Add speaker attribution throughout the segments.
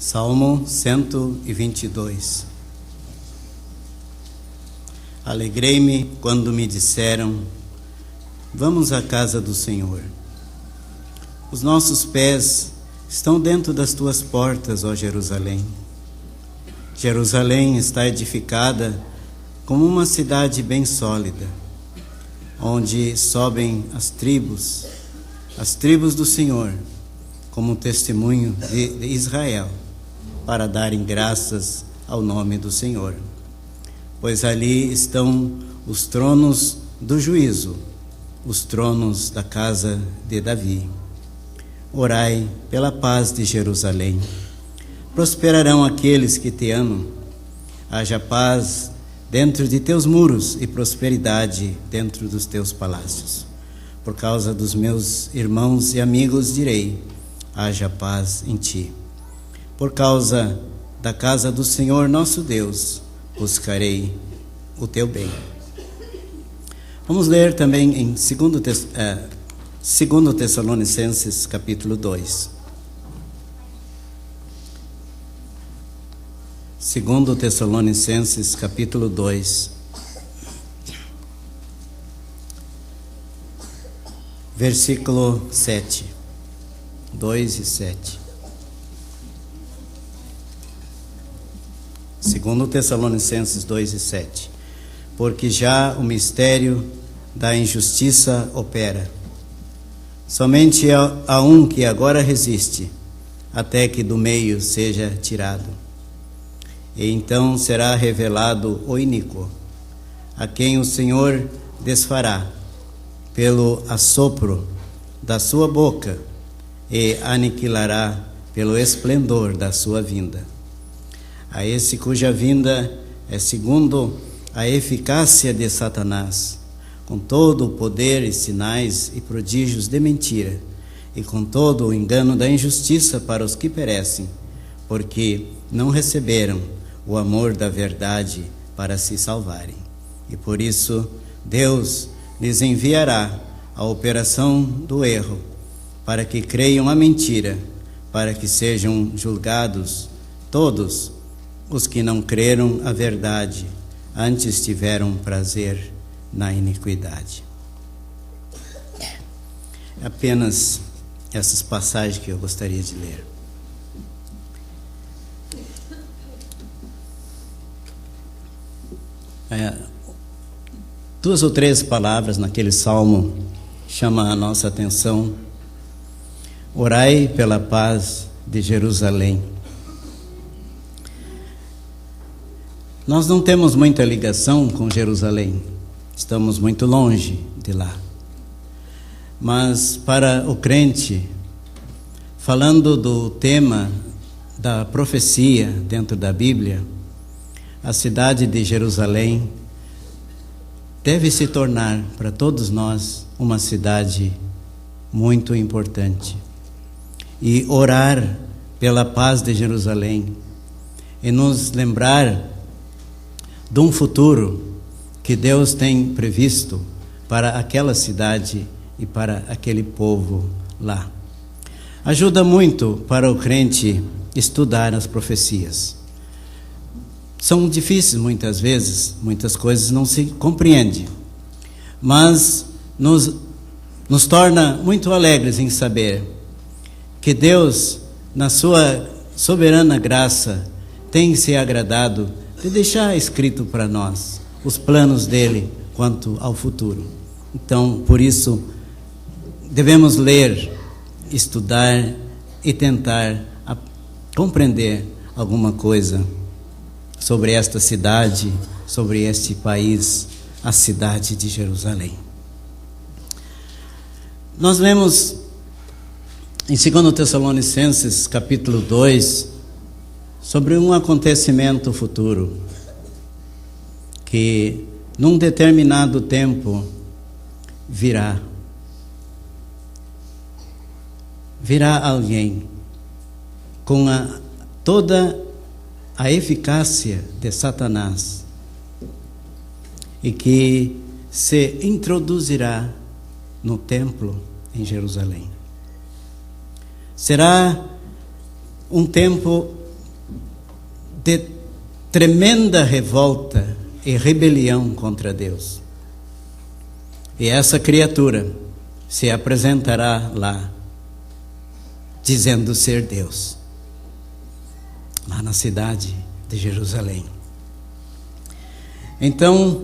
Speaker 1: Salmo 122. Alegrei-me quando me disseram: vamos à casa do Senhor. Os nossos pés estão dentro das tuas portas, ó Jerusalém. Jerusalém está edificada como uma cidade bem sólida, onde sobem as tribos do Senhor, como testemunho de Israel, para darem graças ao nome do Senhor. Pois ali estão os tronos do juízo, os tronos da casa de Davi. Orai pela paz de Jerusalém. Prosperarão aqueles que te amam. Haja paz dentro de teus muros e prosperidade dentro dos teus palácios. Por causa dos meus irmãos e amigos direi: haja paz em ti. Por causa da casa do Senhor nosso Deus, buscarei o teu bem. Vamos ler também em 2 Tessalonicenses capítulo 2. 2 Tessalonicenses capítulo 2, versículo 7. 2 e 7. 2 Tessalonicenses 2 e 7. Porque já o mistério da injustiça opera. Somente há um que agora resiste, até que do meio seja tirado. E então será revelado o iníquo, a quem o Senhor desfará pelo assopro da sua boca e aniquilará pelo esplendor da sua vinda. A esse cuja vinda é segundo a eficácia de Satanás, com todo o poder e sinais e prodígios de mentira, e com todo o engano da injustiça para os que perecem, porque não receberam o amor da verdade para se salvarem. E por isso Deus lhes enviará a operação do erro, para que creiam a mentira, para que sejam julgados todos os que não creram a verdade, antes tiveram prazer na iniquidade. É apenas essas passagens que eu gostaria de ler. Duas ou três palavras naquele salmo chamam a nossa atenção. Orai pela paz de Jerusalém. Nós não temos muita ligação com Jerusalém, estamos muito longe de lá. Mas para o crente, falando do tema da profecia dentro da Bíblia, a cidade de Jerusalém deve se tornar para todos nós uma cidade muito importante. E orar pela paz de Jerusalém e nos lembrar de um futuro que Deus tem previsto para aquela cidade e para aquele povo lá. Ajuda muito para o crente estudar as profecias. São difíceis muitas vezes, muitas coisas não se compreende, mas nos torna muito alegres em saber que Deus, na sua soberana graça, tem se agradado de deixar escrito para nós os planos dele quanto ao futuro. Então, por isso, devemos ler, estudar e tentar compreender alguma coisa sobre esta cidade, sobre este país, a cidade de Jerusalém. Nós lemos em 2 Tessalonicenses capítulo 2 sobre um acontecimento futuro, que num determinado tempo virá alguém com toda a eficácia de Satanás e que se introduzirá no templo em Jerusalém. Será um tempo de tremenda revolta e rebelião contra Deus. E essa criatura se apresentará lá, dizendo ser Deus, lá na cidade de Jerusalém. Então,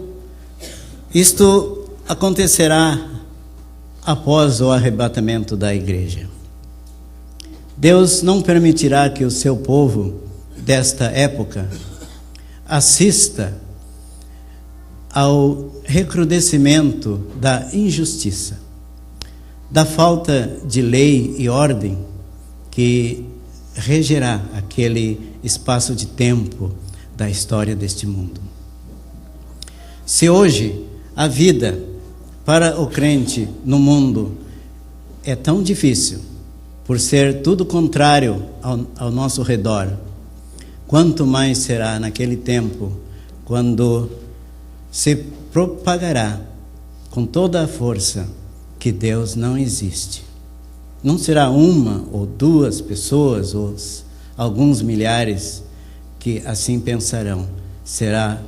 Speaker 1: isto acontecerá após o arrebatamento da igreja. Deus não permitirá que o seu povo desta época assista ao recrudescimento da injustiça, da falta de lei e ordem que regerá aquele espaço de tempo da história deste mundo. Se hoje a vida para o crente no mundo é tão difícil, por ser tudo contrário ao nosso redor, quanto mais será naquele tempo, quando se propagará com toda a força que Deus não existe. Não será uma ou duas pessoas, ou alguns milhares que assim pensarão. Será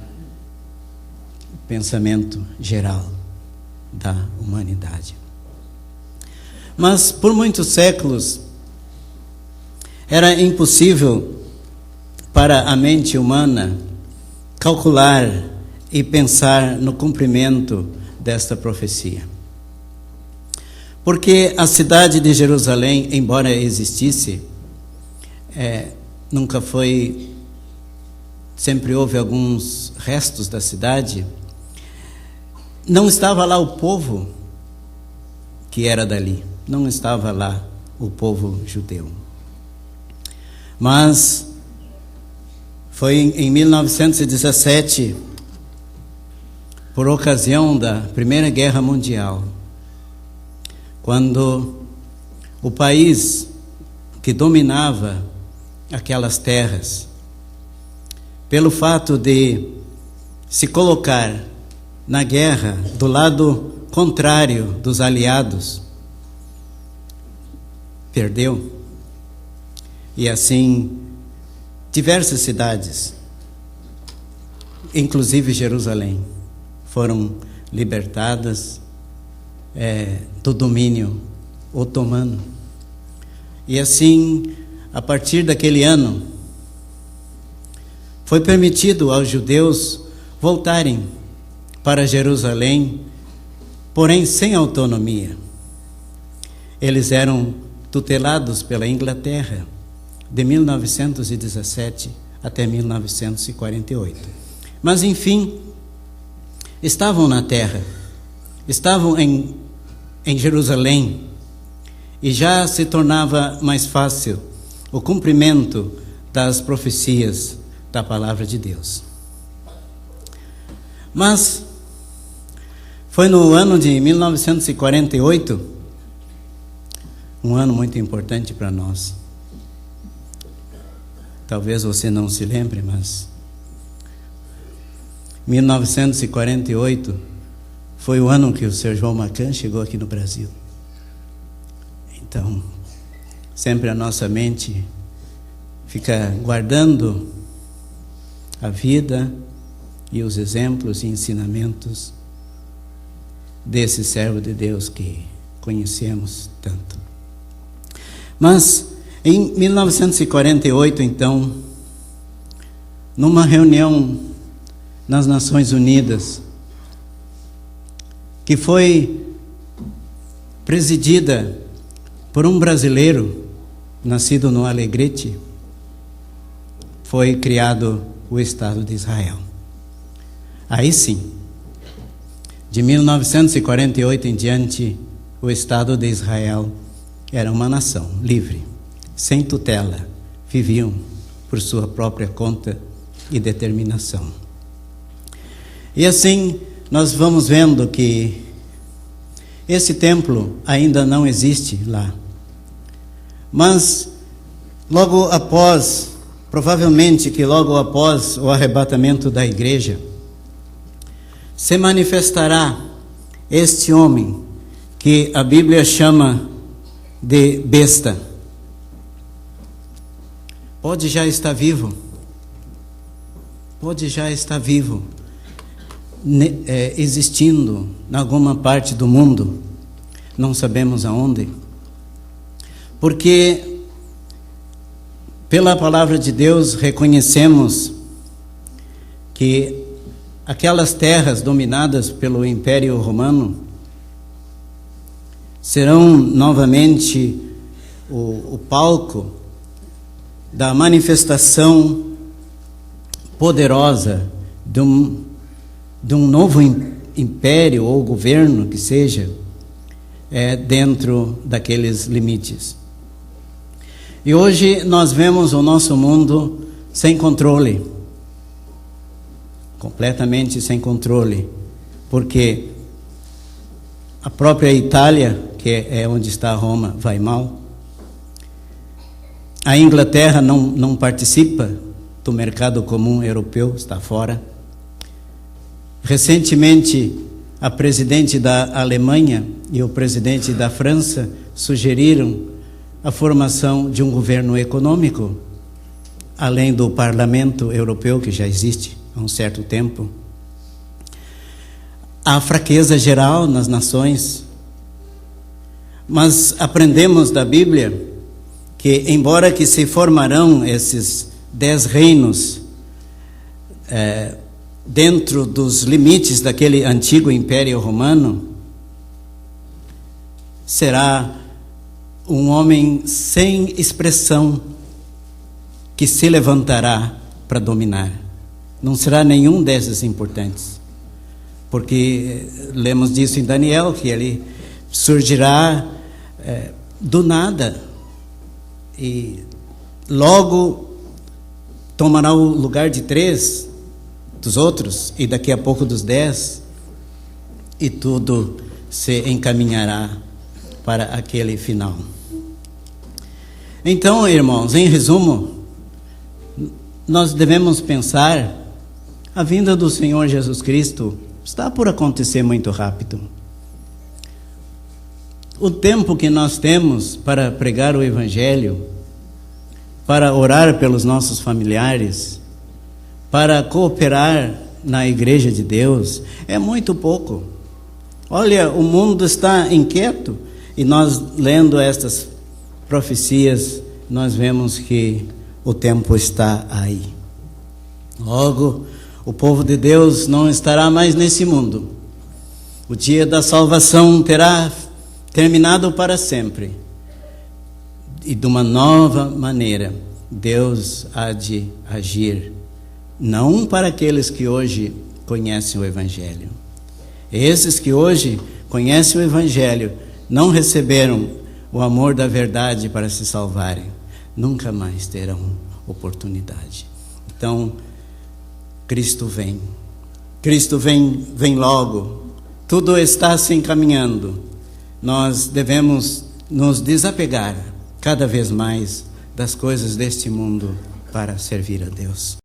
Speaker 1: o pensamento geral da humanidade. Mas por muitos séculos era impossível para a mente humana calcular e pensar no cumprimento desta profecia. Porque a cidade de Jerusalém, embora existisse, nunca foi, sempre houve alguns restos da cidade, não estava lá o povo que era dali, não estava lá o povo judeu. Mas foi em 1917, por ocasião da Primeira Guerra Mundial, quando o país que dominava aquelas terras, pelo fato de se colocar na guerra do lado contrário dos aliados, perdeu. E assim, diversas cidades, inclusive Jerusalém, foram libertadas do domínio otomano. E assim, a partir daquele ano, foi permitido aos judeus voltarem para Jerusalém, porém sem autonomia. Eles eram tutelados pela Inglaterra de 1917 até 1948. Mas, enfim, estavam na terra, estavam em Jerusalém, e já se tornava mais fácil o cumprimento das profecias da palavra de Deus. Mas foi no ano de 1948, um ano muito importante para nós. Talvez você não se lembre, mas 1948 foi o ano que o Sr. João Macan chegou aqui no Brasil. Então, sempre a nossa mente fica guardando a vida e os exemplos e ensinamentos desse servo de Deus que conhecemos tanto. Mas em 1948, então, numa reunião nas Nações Unidas, que foi presidida por um brasileiro nascido no Alegrete, foi criado o Estado de Israel. Aí sim, de 1948 em diante, o Estado de Israel era uma nação livre, sem tutela, viviam por sua própria conta e determinação. E assim, nós vamos vendo que esse templo ainda não existe lá. Mas, logo após, provavelmente que logo após o arrebatamento da igreja, se manifestará este homem que a Bíblia chama de besta. Pode já estar vivo, pode já estar vivo, existindo em alguma parte do mundo, não sabemos aonde, porque pela palavra de Deus reconhecemos que aquelas terras dominadas pelo Império Romano serão novamente o palco da manifestação poderosa de um novo império ou governo que seja dentro daqueles limites. E hoje nós vemos o nosso mundo sem controle, completamente sem controle, porque a própria Itália, que é onde está Roma, vai mal. A Inglaterra não participa do mercado comum europeu, está fora. Recentemente, a presidente da Alemanha e o presidente da França sugeriram a formação de um governo econômico, além do Parlamento Europeu, que já existe há um certo tempo. Há fraqueza geral nas nações, mas aprendemos da Bíblia que, embora que se formarão esses 10 reinos dentro dos limites daquele antigo Império Romano, será um homem sem expressão que se levantará para dominar. Não será nenhum desses importantes, porque lemos disso em Daniel, que ele surgirá do nada e logo tomará o lugar de 3 dos outros e daqui a pouco dos 10, e tudo se encaminhará para aquele final. Então, irmãos, em resumo, nós devemos pensar: a vinda do Senhor Jesus Cristo está por acontecer muito rápido. O tempo que nós temos para pregar o Evangelho, para orar pelos nossos familiares, para cooperar na Igreja de Deus, é muito pouco. Olha, o mundo está inquieto, e nós, lendo estas profecias, nós vemos que o tempo está aí. Logo, o povo de Deus não estará mais nesse mundo. O dia da salvação terá terminado para sempre. E de uma nova maneira, Deus há de agir, não para aqueles que hoje conhecem o Evangelho. Esses que hoje conhecem o Evangelho não receberam o amor da verdade para se salvarem, nunca mais terão oportunidade. Então, Cristo vem logo, tudo está se encaminhando. Nós devemos nos desapegar cada vez mais das coisas deste mundo para servir a Deus.